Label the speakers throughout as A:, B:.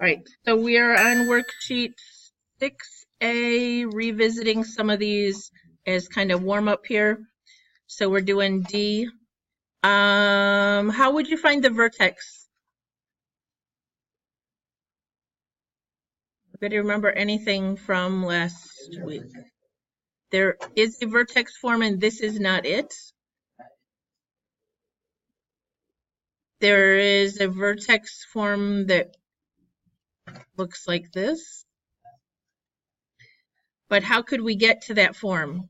A: right, so we are on worksheet 6A, revisiting some of these as kind of warm up here. So we're doing D. How would you find the vertex? Anybody remember anything from last week? There is a vertex form and this is not it. There is a vertex form that looks like this. But how could we get to that form?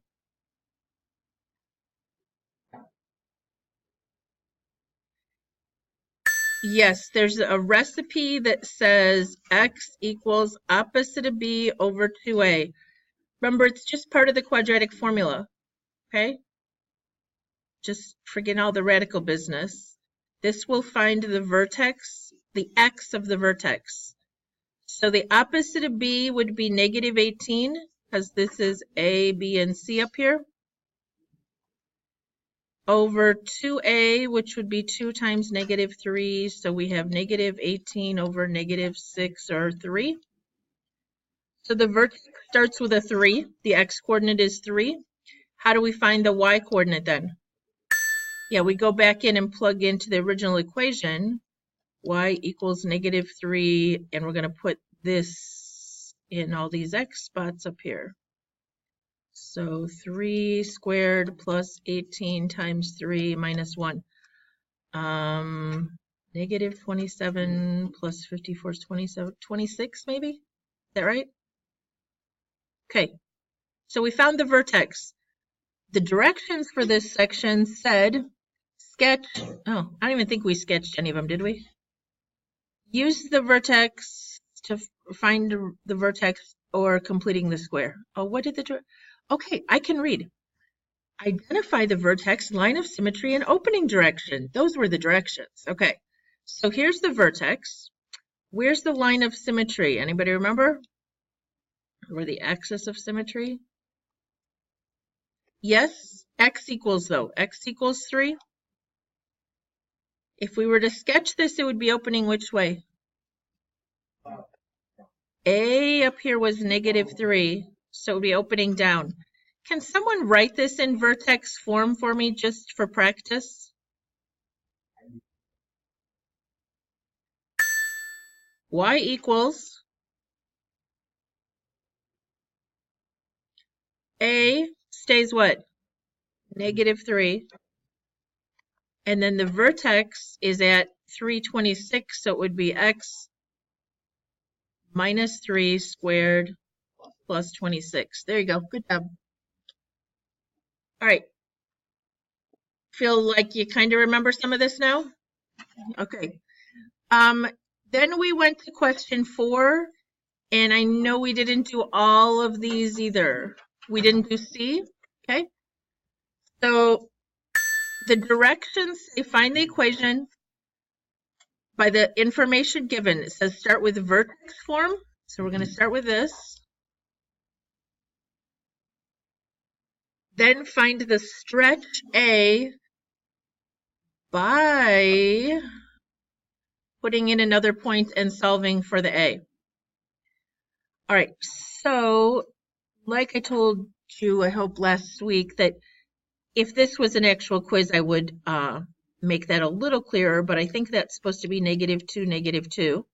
A: Yes, there's a recipe that says x equals opposite of b over 2a. Remember, it's just part of the quadratic formula, okay? Just forget all the radical business. This will find the vertex, the x of the vertex. So the opposite of b would be negative 18, because this is a, b, and c up here, over 2a, which would be 2 times negative 3. So we have negative 18 over negative 6, or 3. So the vertex starts with a 3. The x-coordinate is 3. How do we find the y-coordinate then? Yeah, we go back in and plug into the original equation. Y equals negative 3, and we're going to put this in all these x spots up here. So 3 squared plus 18 times 3 minus 1. Negative 27 plus 54 is 26 maybe? Is that right? Okay, so we found the vertex. The directions for this section said sketch, oh, I don't even think we sketched any of them, did we? Use the vertex to find the vertex or completing the square. Oh, what did the, okay, I can read. Identify the vertex, line of symmetry, and opening direction. Those were the directions. Okay, so here's the vertex. Where's the line of symmetry? Anybody remember? Or the axis of symmetry? Yes, x equals though. X equals 3. If we were to sketch this, it would be opening which way? A up here was negative 3, so it would be opening down. Can someone write this in vertex form for me just for practice? Y equals A stays what? Negative 3. And then the vertex is at 326, so it would be x minus 3 squared plus 26. There you go. Good job. All right. Feel like you kind of remember some of this now? Okay. Then we went to question 4, and I know we didn't do all of these either. We didn't do C, okay? So the directions say find the equation by the information given. It says start with vertex form. So we're going to start with this. Then find the stretch A by putting in another point and solving for the A. All right, so like I told you, I hope last week, that if this was an actual quiz, I would make that a little clearer, but I think that's supposed to be negative 2, negative 2.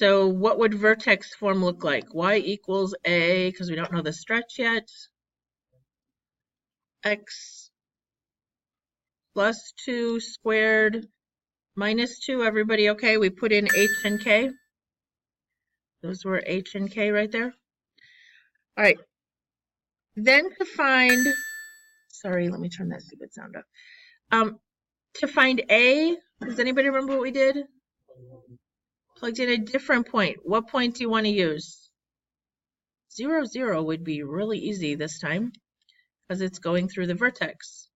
A: So what would vertex form look like? Y equals A, because we don't know the stretch yet. X plus 2 squared minus 2. Everybody okay? We put in H and K. Those were H and K right there. All right. Then to find, sorry, let me turn that stupid sound up. To find A, does anybody remember what we did? Plugged in a different point. What point do you want to use? 0, 0 would be really easy this time because it's going through the vertex.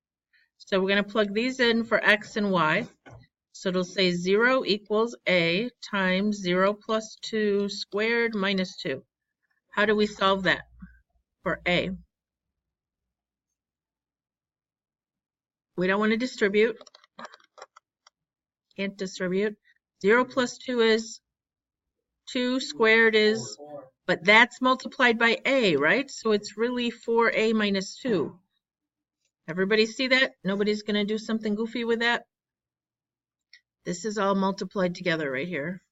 A: So we're going to plug these in for X and Y. So it'll say 0 equals A times 0 plus 2 squared minus 2. How do we solve that for A? We don't want to distribute. Can't distribute. 0 plus 2 is 2 squared is, but that's multiplied by a, right? So it's really 4a minus 2. Everybody see that? Nobody's going to do something goofy with that? This is all multiplied together right here.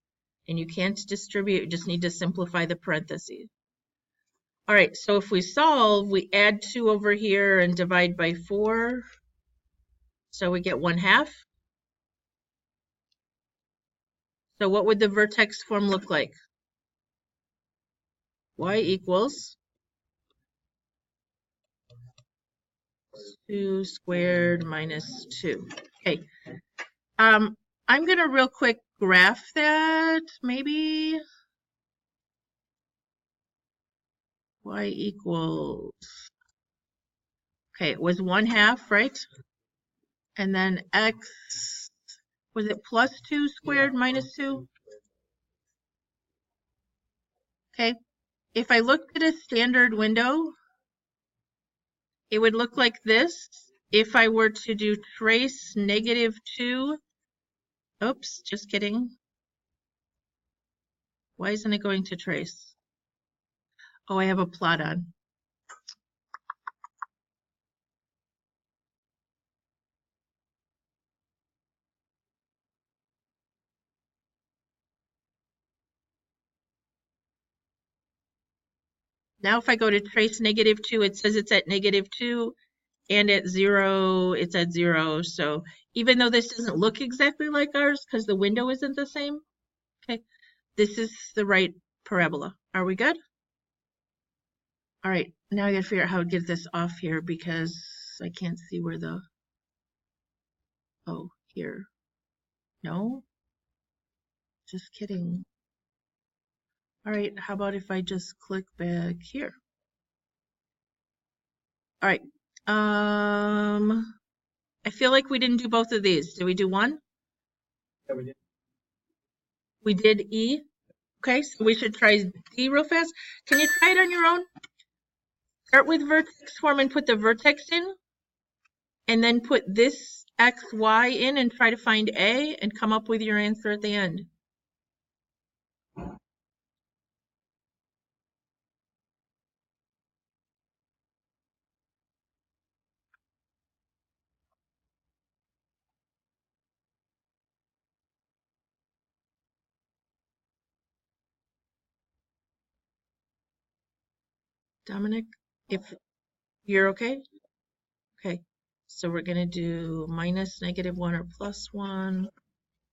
A: And you can't distribute, you just need to simplify the parentheses. All right, so if we solve, we add 2 over here and divide by 4. So we get 1/2. So what would the vertex form look like? Y equals 2 squared minus 2. Okay. I'm going to real quick graph that, maybe. Y equals, okay, it was 1/2, right? And then x, was it plus 2 squared minus 2? Okay. If I looked at a standard window, it would look like this. If I were to do trace -2, oops, just kidding. Why isn't it going to trace? Oh, I have a plot on. Now if I go to trace -2, it says it's at -2, and at 0, it's at 0. So even though this doesn't look exactly like ours because the window isn't the same, okay, this is the right parabola. Are we good? All right, now I gotta figure out how to get this off here because I can't see where the, oh, here. No, just kidding. All right, how about if I just click back here? All right, I feel like we didn't do both of these. Did we do one?
B: Yeah, we did.
A: We did E. Okay, so we should try D real fast. Can you try it on your own? Start with vertex form and put the vertex in, and then put this X, Y in and try to find A and come up with your answer at the end. Dominic, if you're okay? Okay, so we're going to do minus -1 or +1,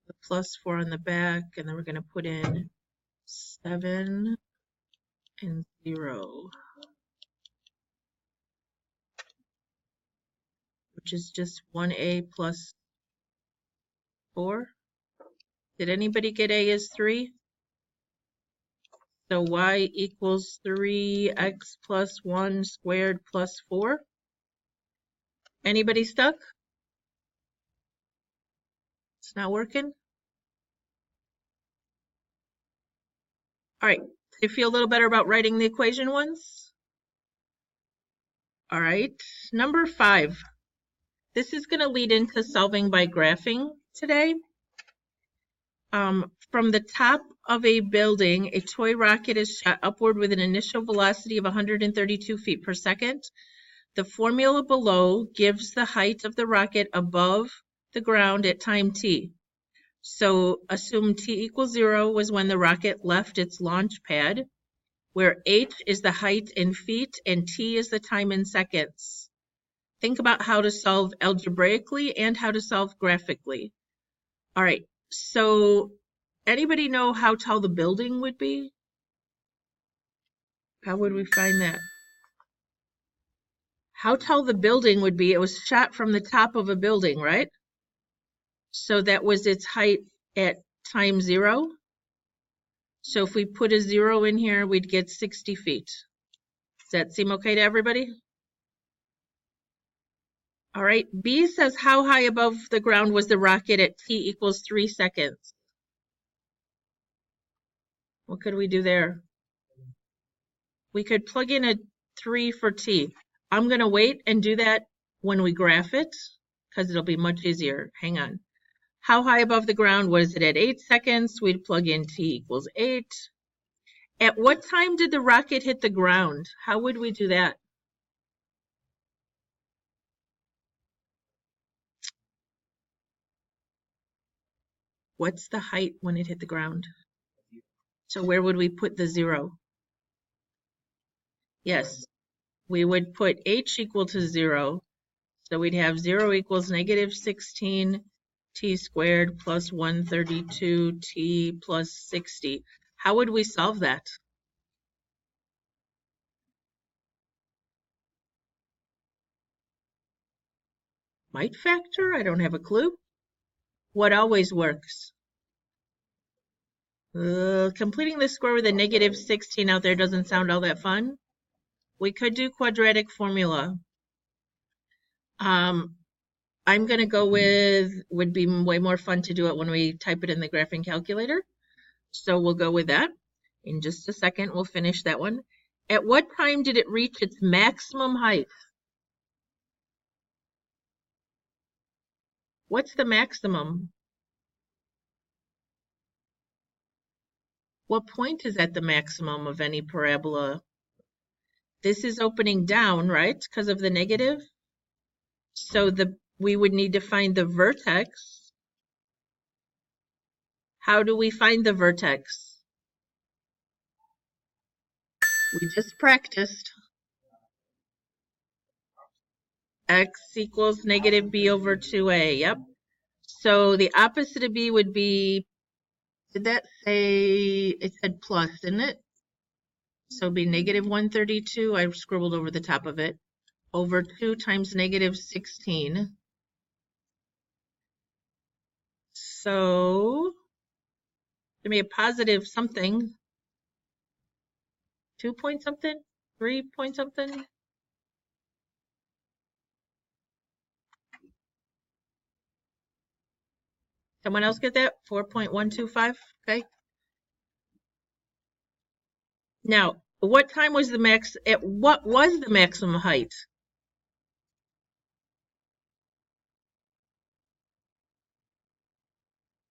A: the +4 on the back, and then we're going to put in 7 and 0, which is just 1A plus 4. Did anybody get A is 3? So Y equals 3x plus 1 squared plus 4. Anybody stuck? It's not working? All right, do you feel a little better about writing the equation ones? All right, number 5. This is going to lead into solving by graphing today. From the top of a building, a toy rocket is shot upward with an initial velocity of 132 feet per second. The formula below gives the height of the rocket above the ground at time t. So assume t equals 0 was when the rocket left its launch pad, where h is the height in feet and t is the time in seconds. Think about how to solve algebraically and how to solve graphically. All right, so anybody know how tall the building would be? How would we find that? How tall the building would be, it was shot from the top of a building, right? So that was its height at time 0. So if we put a 0 in here, we'd get 60 feet. Does that seem okay to everybody? All right, B says how high above the ground was the rocket at t equals 3 seconds? What could we do there? We could plug in a 3 for t. I'm going to wait and do that when we graph it because it'll be much easier. Hang on. How high above the ground was it at 8 seconds? We'd plug in t equals 8. At what time did the rocket hit the ground? How would we do that? What's the height when it hit the ground? So where would we put the 0? Yes, we would put h equal to 0. So we'd have 0 equals negative 16 t squared plus 132 t plus 60. How would we solve that? Might factor? I don't have a clue. What always works? Completing the square with a negative 16 out there doesn't sound all that fun. We could do quadratic formula. I'm going to go with, would be way more fun to do it when we type it in the graphing calculator. So we'll go with that. In just a second, we'll finish that one. At what time did it reach its maximum height? What's the maximum? What point is at the maximum of any parabola? This is opening down, right? Because of the negative. So we would need to find the vertex. How do we find the vertex? We just practiced. X equals negative b over 2a. Yep. So the opposite of b would be, did that say, it said plus, didn't it? So it'd be negative 132. I scribbled over the top of it. Over 2 times negative 16. So give me a positive something. 2 point something? 3 point something? Someone else get that? 4.125, okay. Now, what time was the max, what was the maximum height?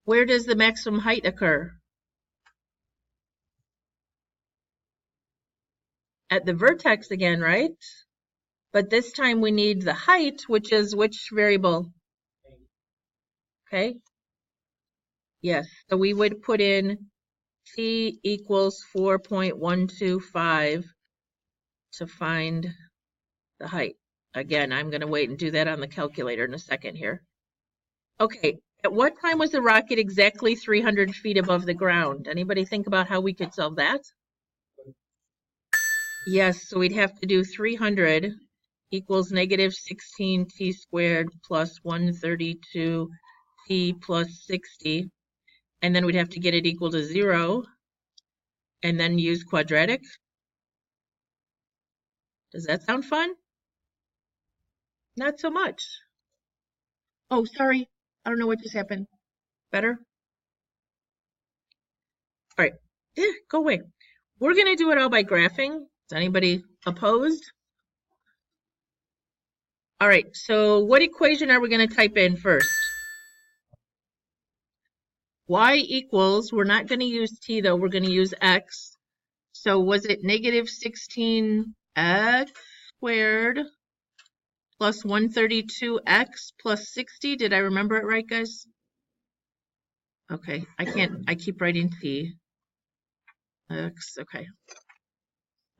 A: Where does the maximum height occur? At the vertex again, right? But this time we need the height, which is which variable? Okay. Yes, so we would put in t equals 4.125 to find the height. Again, I'm going to wait and do that on the calculator in a second here. Okay, at what time was the rocket exactly 300 feet above the ground? Anybody think about how we could solve that? Yes, so we'd have to do 300 equals negative 16 t squared plus 132 t plus 60. And then we'd have to get it equal to 0 and then use quadratic. Does that sound fun? Not so much. Oh, sorry. I don't know what just happened. Better? All right. Yeah, go away. We're going to do it all by graphing. Is anybody opposed? All right. So what equation are we going to type in first? Y equals, we're not going to use t though, we're going to use x. So was it negative 16x squared plus 132x plus 60? Did I remember it right, guys? Okay, I keep writing t. X, okay.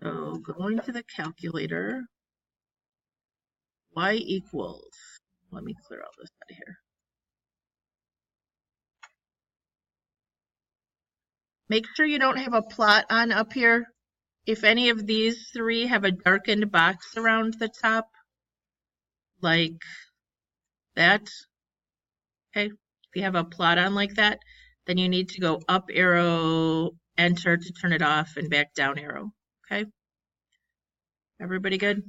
A: So going to the calculator, y equals, let me clear all this out of here. Make sure you don't have a plot on up here. If any of these three have a darkened box around the top, like that, okay, if you have a plot on like that, then you need to go up arrow, enter to turn it off, and back down arrow, okay? Everybody good?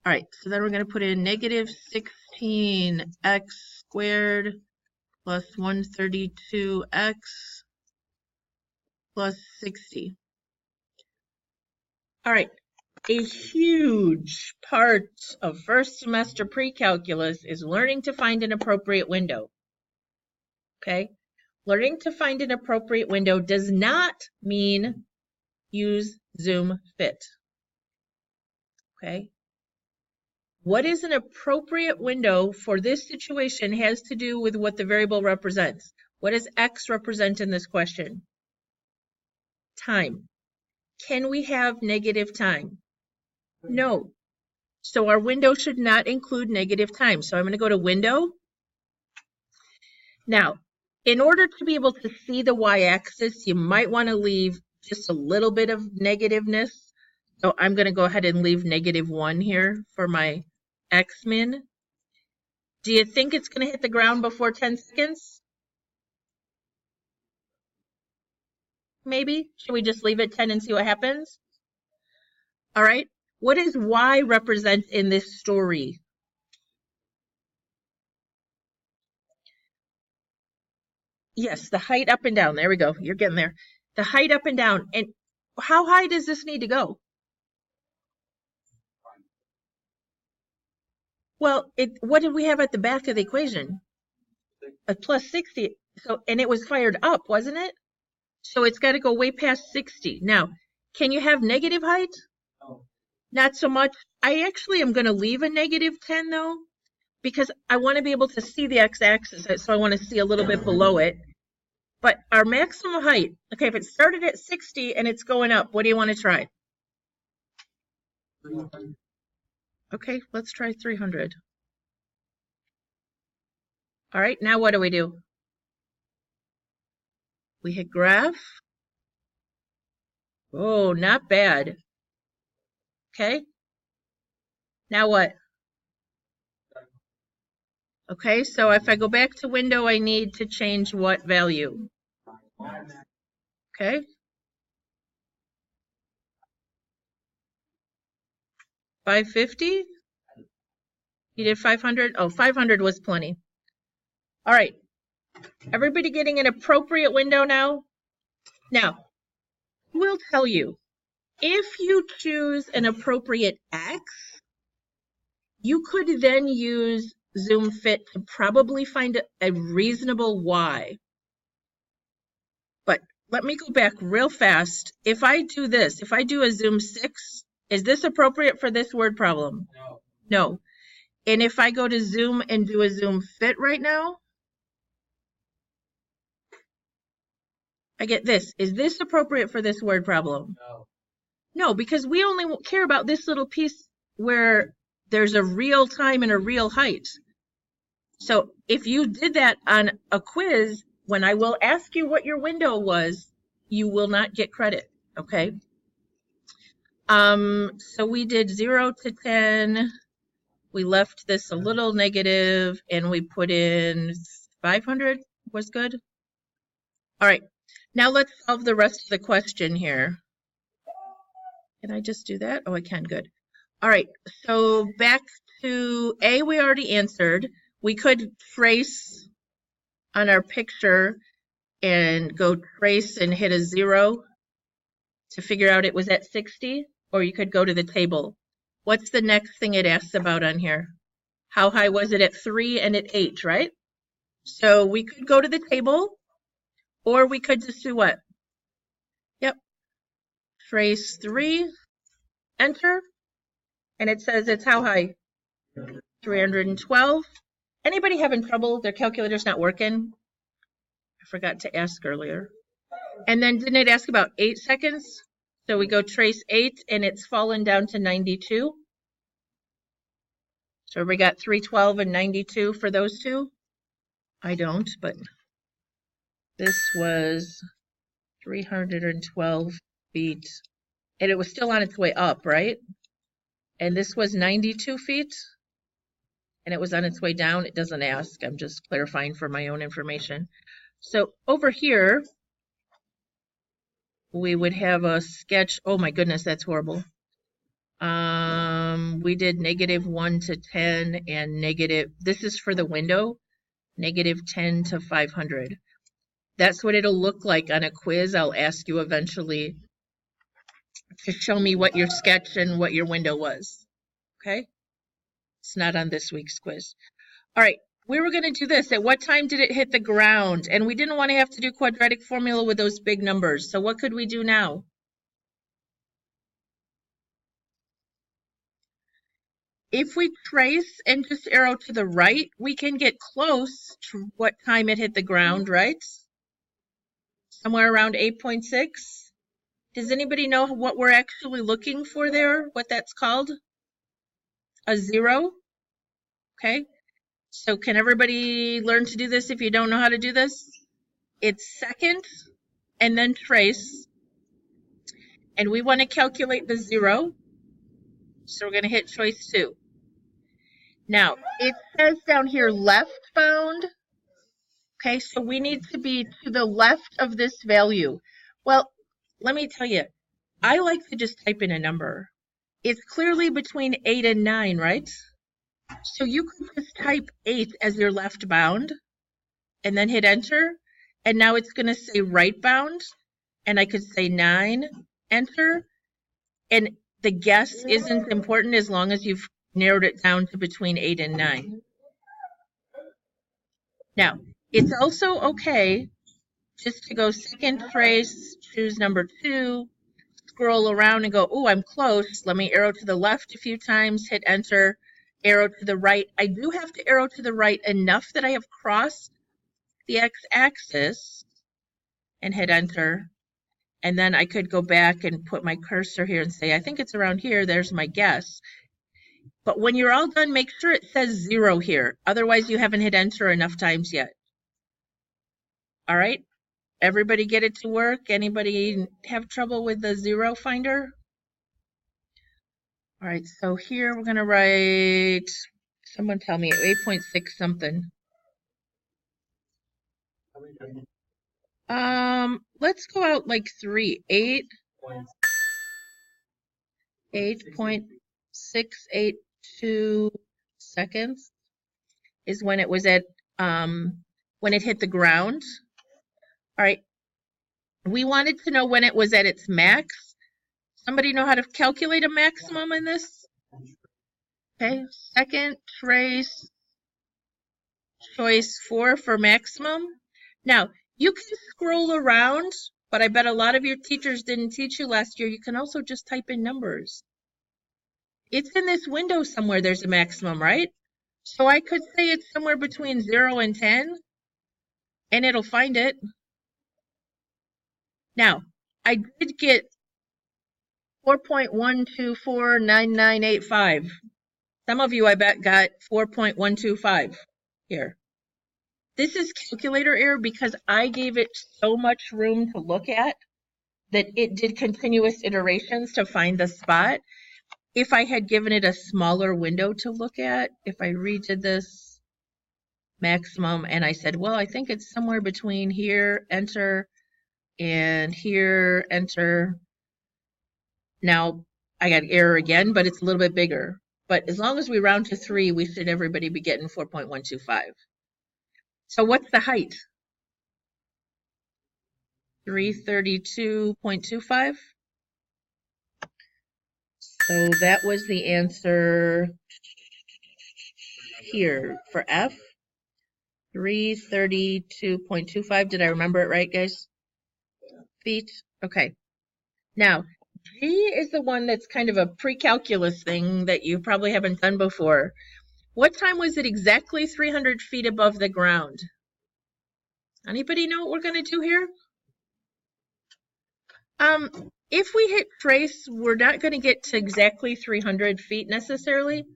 A: All right, so then we're going to put in negative 16x squared plus 132x plus 60. All right, a huge part of first semester pre-calculus is learning to find an appropriate window. okay? Learning to find an appropriate window does not mean use Zoom Fit, okay? What is an appropriate window for this situation has to do with what the variable represents. What does X represent in this question? Time. Can we have negative time? No. So our window should not include negative time. So I'm going to go to Window. Now, in order to be able to see the y-axis, you might want to leave just a little bit of negativeness. So I'm going to go ahead and leave -1 here for my x-min. Do you think it's going to hit the ground before 10 seconds? Maybe? Should we just leave it 10 and see what happens? All right. What does y represent in this story? Yes, the height up and down. There we go. You're getting there. The height up and down. And how high does this need to go? Well, what did we have at the back of the equation? A plus 60. So, and it was fired up, wasn't it? So it's got to go way past 60. Now, can you have negative height? No. Not so much. I actually am going to leave a -10 though, because I want to be able to see the x-axis, so I want to see a little bit below it. But our maximum height, okay, if it started at 60 and it's going up, what do you want to try? 300. Okay, let's try 300. All right, now what do? We hit graph. Oh, not bad. Okay. Now what? Okay, so if I go back to window, I need to change what value? Okay. 550? You did 500? Oh, 500 was plenty. All right. Everybody getting an appropriate window now? Now, we'll tell you, if you choose an appropriate X, you could then use Zoom Fit to probably find a reasonable Y. But let me go back real fast. If I do this, if I do a Zoom 6, is this appropriate for this word problem? No. No. And if I go to Zoom and do a Zoom Fit right now, I get this. Is this appropriate for this word problem? No. No, because we only care about this little piece where there's a real time and a real height. So if you did that on a quiz, when I will ask you what your window was, you will not get credit, okay? So we did 0 to 10. We left this a little negative, and we put in 500 was good. All right, now let's solve the rest of the question here. Can I just do that? Oh, I can, good. All right, so back to A, we already answered. We could trace on our picture and go trace and hit a 0 to figure out it was at 60, or you could go to the table. What's the next thing it asks about on here? How high was it at 3 and at 8, right? So we could go to the table, or we could just do what? Yep. Trace 3, enter, and it says it's how high? 312. Anybody having trouble? Their calculator's not working? I forgot to ask earlier. And then didn't it ask about 8 seconds? So we go trace 8, and it's fallen down to 92. So we got 312 and 92 for those two? I don't, but this was 312 feet. And it was still on its way up, right? And this was 92 feet. And it was on its way down. It doesn't ask. I'm just clarifying for my own information. So over here, we would have a sketch. Oh my goodness, that's horrible. We did -1 to 10 and negative. This is for the window, -10 to 500. That's what it'll look like on a quiz. I'll ask you eventually to show me what your sketch and what your window was. Okay? It's not on this week's quiz. All right, we were going to do this. At what time did it hit the ground? And we didn't want to have to do quadratic formula with those big numbers. So what could we do now? If we trace and just arrow to the right, we can get close to what time it hit the ground, right? Somewhere around 8.6. Does anybody know what we're actually looking for there? What that's called? A zero? Okay. So can everybody learn to do this if you don't know how to do this? It's second and then trace. And we want to calculate the zero. So we're going to hit choice 2. Now, it says down here left bound. Okay, so we need to be to the left of this value. Well, let me tell you, I like to just type in a number. It's clearly between 8 and 9, right? So you could just type 8 as your left bound and then hit enter. And now it's going to say right bound. And I could say 9, enter. And the guess isn't important as long as you've narrowed it down to between 8 and 9. Now, it's also okay just to go second trace, choose number 2, scroll around and go, oh, I'm close. Let me arrow to the left a few times, hit enter, arrow to the right. I do have to arrow to the right enough that I have crossed the x-axis and hit enter. And then I could go back and put my cursor here and say, I think it's around here. There's my guess. But when you're all done, make sure it says 0 here. Otherwise, you haven't hit enter enough times yet. All right. Everybody get it to work? Anybody have trouble with the 0 finder? All right. So here we're going to write, someone tell me, 8.6 something. Let's go out like 3. 8.682 seconds is when it was at when it hit the ground. All right. We wanted to know when it was at its max. Somebody know how to calculate a maximum in this? Okay. Second trace, choice 4 for maximum. Now, you can scroll around, but I bet a lot of your teachers didn't teach you last year. You can also just type in numbers. It's in this window somewhere there's a maximum, right? So I could say it's somewhere between 0 and 10, and it'll find it. Now, I did get 4.1249985. Some of you, I bet, got 4.125 here. This is calculator error because I gave it so much room to look at that it did continuous iterations to find the spot. If I had given it a smaller window to look at, if I redid this maximum and I said, well, I think it's somewhere between here, enter, and here, enter. Now I got error again, but it's a little bit bigger. But as long as we round to 3, we should everybody be getting 4.125. So what's the height? 332.25. So that was the answer here for F. 332.25. Did I remember it right, guys? Feet. Okay. Now, G is the one that's kind of a pre-calculus thing that you probably haven't done before. What time was it exactly 300 feet above the ground? Anybody know what we're going to do here? If we hit trace, we're not going to get to exactly 300 feet necessarily.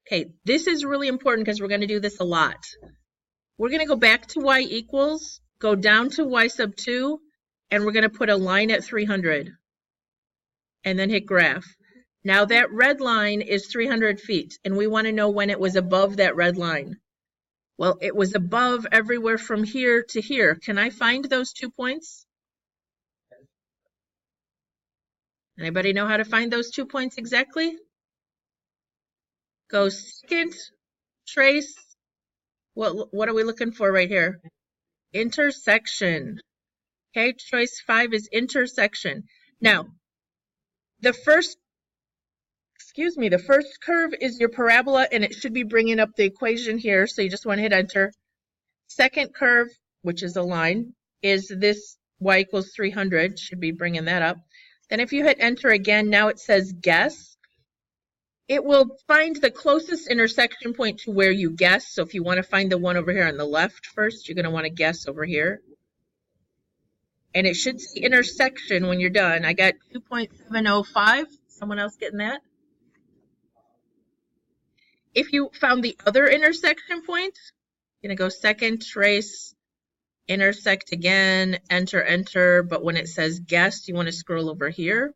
A: Okay, this is really important because we're going to do this a lot. We're going to go back to y equals, go down to y sub 2, and we're going to put a line at 300. And then hit graph. Now that red line is 300 feet, and we want to know when it was above that red line. Well, it was above everywhere from here to here. Can I find those 2 points? Anybody know how to find those 2 points exactly? Go second, trace. What are we looking for right here? Intersection. Okay, choice 5 is intersection. Now, the first excuse me, the first curve is your parabola, and it should be bringing up the equation here, so you just want to hit enter. Second curve, which is a line, is this y equals 300, should be bringing that up. Then if you hit enter again, now it says guess. It will find the closest intersection point to where you guess. So if you want to find the one over here on the left first, you're going to want to guess over here. And it should say intersection when you're done. I got 2.705. Someone else getting that? If you found the other intersection point, you're going to go second, trace, intersect again, enter, enter. But when it says guess, you want to scroll over here.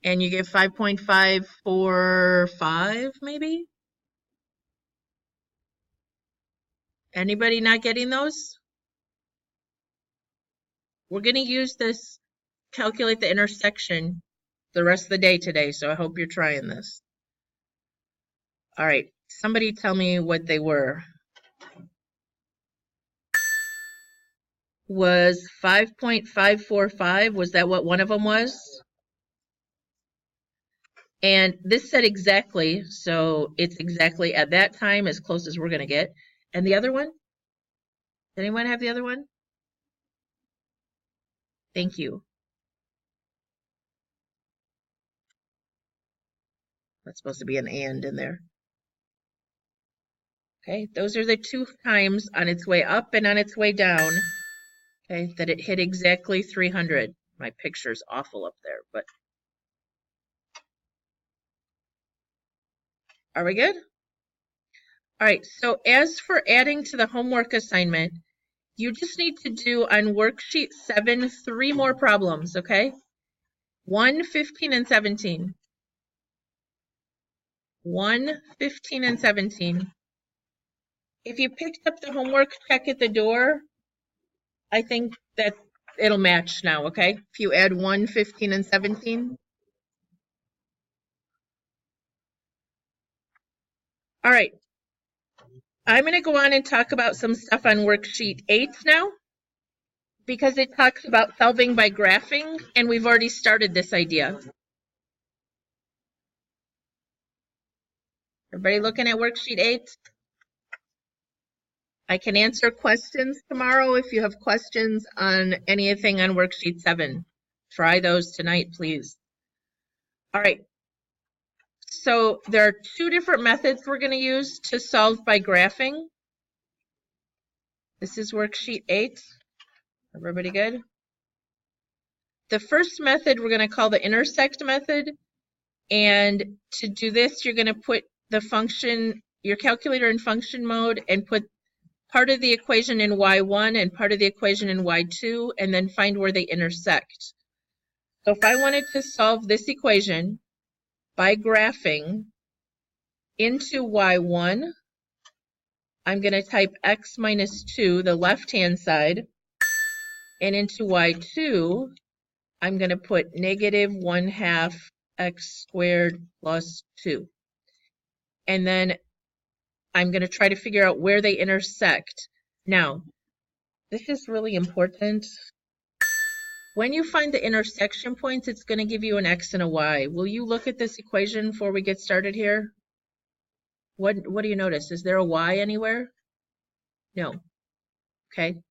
A: And you get 5.545 maybe? Anybody not getting those? We're going to use this, calculate the intersection the rest of the day today, so I hope you're trying this. All right, somebody tell me what they were. Was 5.545, was that what one of them was? And this said exactly, so it's exactly at that time as close as we're going to get. And the other one? Does anyone have the other one? Thank you. That's supposed to be an and in there. Okay, those are the two times on its way up and on its way down, okay, that it hit exactly 300. My picture's awful up there, but are we good? All right, so as for adding to the homework assignment, you just need to do on worksheet 7, 3 more problems, okay? 1, 15, and 17. 1, 15, and 17. If you picked up the homework, check at the door. I think that it'll match now, okay? If you add 1, 15, and 17. All right. I'm going to go on and talk about some stuff on worksheet 8 now, because it talks about solving by graphing, and we've already started this idea. Everybody looking at worksheet 8? I can answer questions tomorrow if you have questions on anything on worksheet 7. Try those tonight, please. All right. So there are 2 different methods we're going to use to solve by graphing. This is worksheet 8. Everybody good? The first method we're going to call the intersect method. And to do this, you're going to put the function, your calculator in function mode, and put part of the equation in y1 and part of the equation in y2, and then find where they intersect. So if I wanted to solve this equation by graphing into y1, I'm going to type x minus 2, the left-hand side, and into y2, I'm going to put negative 1/2 x squared plus 2. And then I'm going to try to figure out where they intersect. Now, this is really important. When you find the intersection points, it's going to give you an x and a y. Will you look at this equation before we get started here? What do you notice? Is there a y anywhere? No. Okay.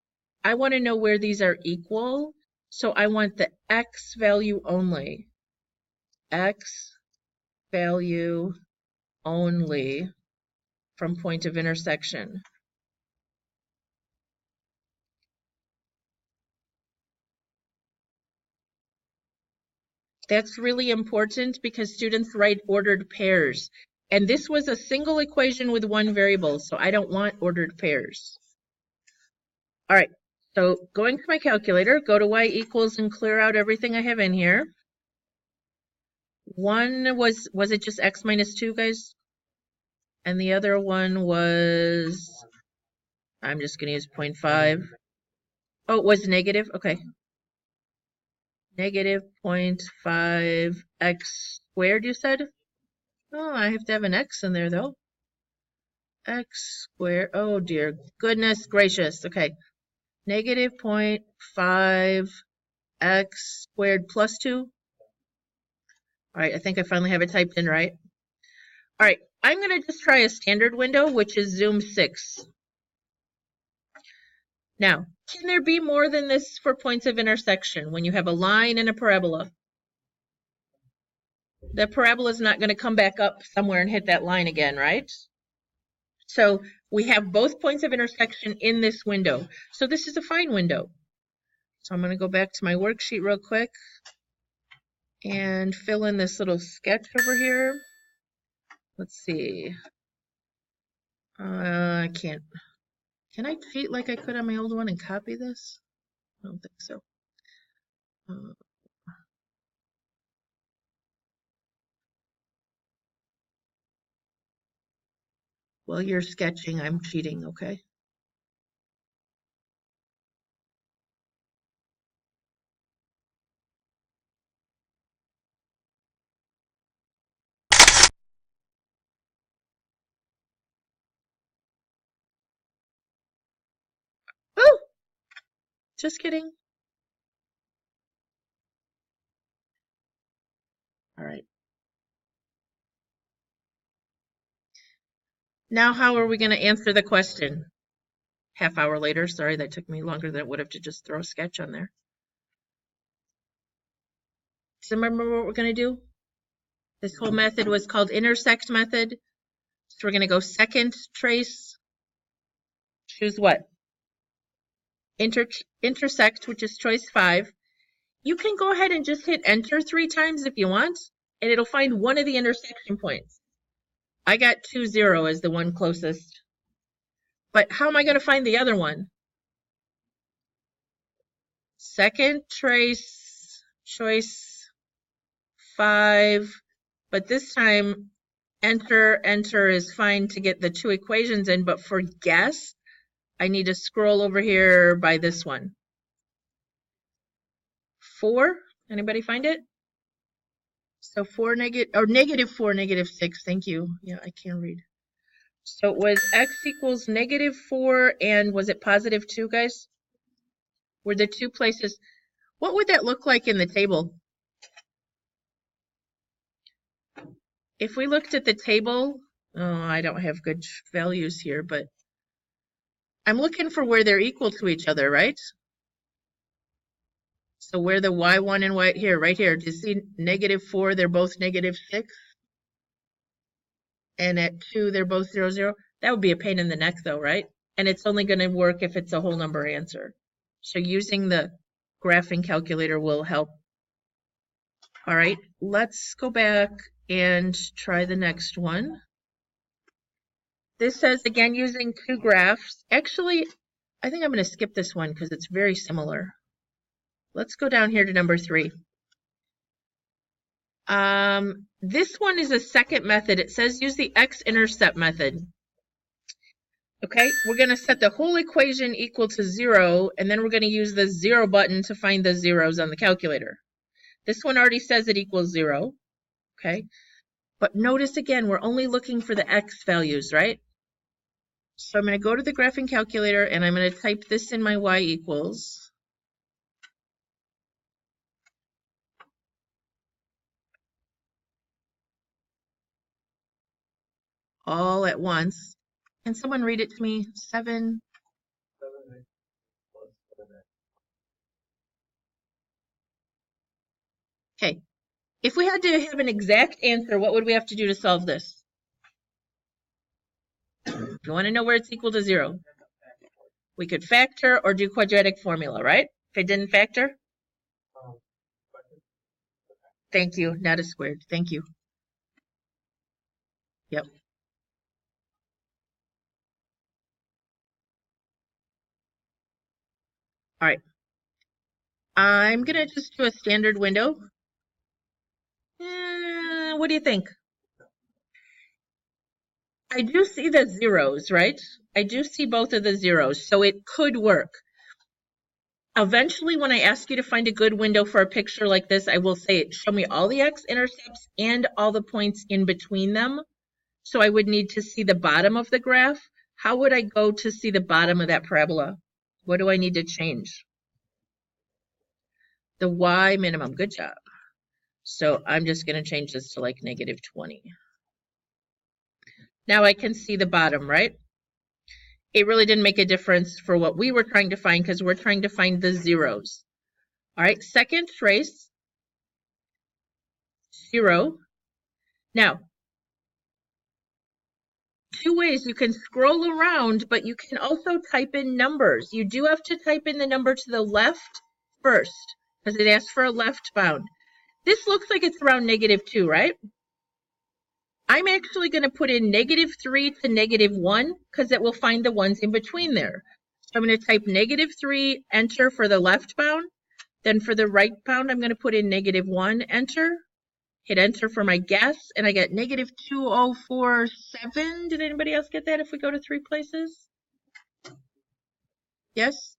A: I want to know where these are equal. So I want the x value only. X value only from point of intersection. That's really important because students write ordered pairs. And this was a single equation with one variable, so I don't want ordered pairs. All right, so going to my calculator, go to y equals and clear out everything I have in here. One was it just x minus 2, guys? And the other one was, I'm just going to use 0.5. Oh, it was negative? Okay. Negative 0.5 x squared, you said? Oh, I have to have an x in there, though. X squared. Oh, dear. Goodness gracious. Okay. Negative 0.5 x squared plus 2. All right, I think I finally have it typed in right. All right, I'm going to just try a standard window, which is zoom 6. Now, can there be more than this for points of intersection when you have a line and a parabola? The parabola is not going to come back up somewhere and hit that line again, right? So we have both points of intersection in this window. So this is a fine window. So I'm going to go back to my worksheet real quick and fill in this little sketch over here. Let's see. I can't. Can I cheat like I could on my old one and copy this? I don't think so. While you're sketching, I'm cheating, okay? Oh! Just kidding. All right. Now how are we going to answer the question? Half hour later. Sorry, that took me longer than it would have to just throw a sketch on there. So remember what we're going to do? This whole method was called intersect method. So we're going to go second trace. Choose what? Intersect, which is choice 5. You can go ahead and just hit enter 3 times if you want, and it'll find one of the intersection points. I got 2, 0 as the one closest. But how am I going to find the other one? Second trace, choice 5, but this time enter is fine to get the 2 equations in, but for guess, I need to scroll over here by this one. 4, anybody find it? So negative 4, negative 6, thank you. Yeah, I can't read. So it was x equals negative 4, and was it positive 2, guys? Were the 2 places? What would that look like in the table? If we looked at the table, oh, I don't have good values here, but I'm looking for where they're equal to each other, right? So where the y1 and y here, right here, do you see negative 4, they're both negative 6? And at 2, they're both 0, 0. That would be a pain in the neck though, right? And it's only going to work if it's a whole number answer. So using the graphing calculator will help. All right, let's go back and try the next one. This says, again, using 2 graphs. Actually, I think I'm going to skip this one because it's very similar. Let's go down here to number 3. This one is a second method. It says use the x-intercept method. Okay, we're going to set the whole equation equal to 0, and then we're going to use the 0 button to find the zeros on the calculator. This one already says it equals 0. Okay, but notice again, we're only looking for the x values, right? So I'm going to go to the graphing calculator, and I'm going to type this in my y equals. All at once. Can someone read it to me? 7. Okay. If we had to have an exact answer, what would we have to do to solve this? You want to know where it's equal to 0? We could factor or do quadratic formula, right? If it didn't factor? Thank you. Not a squared. Thank you. Yep. All right. I'm going to just do a standard window. What do you think? I do see the zeros, right? I do see both of the zeros, so it could work. Eventually, when I ask you to find a good window for a picture like this, I will say, show me all the x-intercepts and all the points in between them. So I would need to see the bottom of the graph. How would I go to see the bottom of that parabola? What do I need to change? The y minimum. Good job. So I'm just going to change this to like negative 20. Now I can see the bottom, right? It really didn't make a difference for what we were trying to find because we're trying to find the zeros. All right, second trace, 0. Now, two ways you can scroll around, but you can also type in numbers. You do have to type in the number to the left first because it asks for a left bound. This looks like it's around negative 2, right? I'm actually going to put in negative 3 to negative 1 because it will find the ones in between there. So I'm going to type negative 3, enter for the left bound. Then for the right bound, I'm going to put in negative 1, enter. Hit enter for my guess, and I get negative 2047. Did anybody else get that if we go to 3 places? Yes?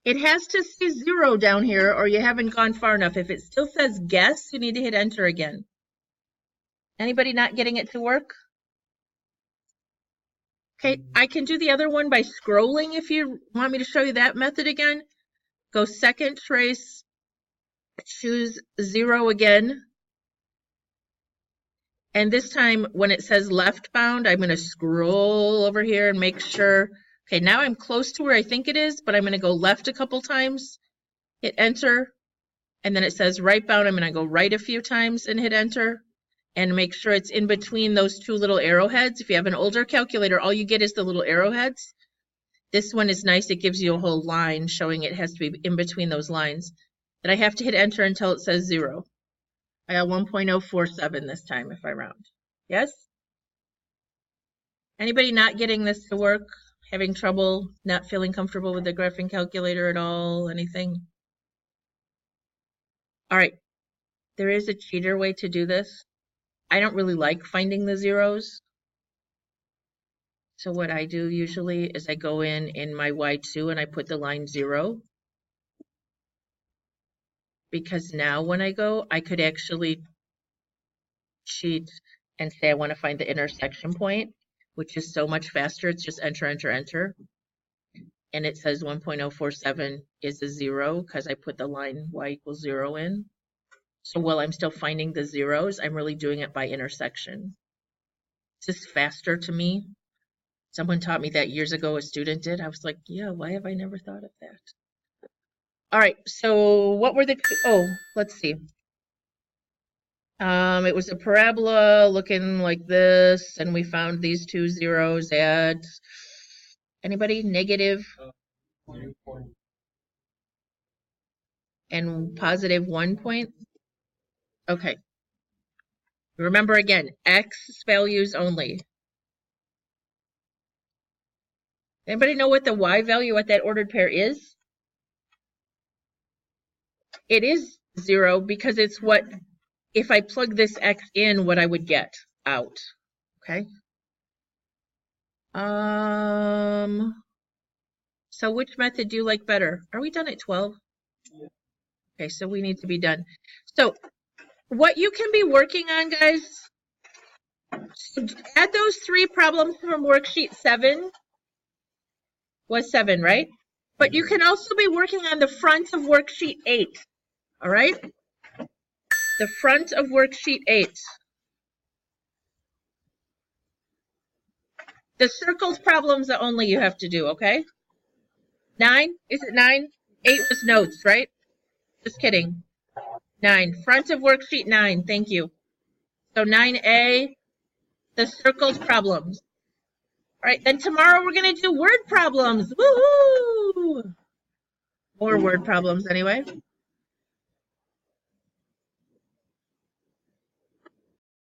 A: It has to say 0 down here, or you haven't gone far enough. If it still says guess, you need to hit enter again. Anybody not getting it to work? Okay, I can do the other one by scrolling if you want me to show you that method again. Go second trace, choose 0 again. And this time when it says left bound, I'm going to scroll over here and make sure. Okay, now I'm close to where I think it is, but I'm going to go left a couple times, hit enter. And then it says right bound, I'm going to go right a few times and hit enter. And make sure it's in between those two little arrowheads. If you have an older calculator, all you get is the little arrowheads. This one is nice. It gives you a whole line showing it has to be in between those lines. Then I have to hit enter until it says 0. I got 1.047 this time if I round. Yes? Anybody not getting this to work? Having trouble? Not feeling comfortable with the graphing calculator at all? Anything? All right. There is a cheater way to do this. I don't really like finding the zeros. So what I do usually is I go in my Y2 and I put the line 0. Because now when I go, I could actually cheat and say I want to find the intersection point, which is so much faster. It's just enter, enter, enter. And it says 1.047 is a 0 because I put the line y equals 0 in. So while I'm still finding the zeros, I'm really doing it by intersection. It's just faster to me. Someone taught me that years ago, a student did. I was like, yeah, why have I never thought of that? All right, so what were the, oh, let's see. It was a parabola looking like this, and we found these two zeros at, anybody, negative? And positive 1 point? Okay. Remember again, X values only. Anybody know what the Y value at that ordered pair is? It is 0 because it's what, if I plug this X in, what I would get out. Okay. So which method do you like better? Are we done at 12? Yeah. Okay, so we need to be done. So what you can be working on, guys, add those 3 problems from worksheet 7. Was 7, right? But you can also be working on the front of worksheet 8. All right? The front of worksheet 8. The circles problems are only you have to do, okay? 9? Is it 9? 8 was notes, right? Just kidding. 9. Front of worksheet 9. Thank you. So 9A, the circles problems. All right, then tomorrow we're going to do word problems. Woohoo! More word problems anyway.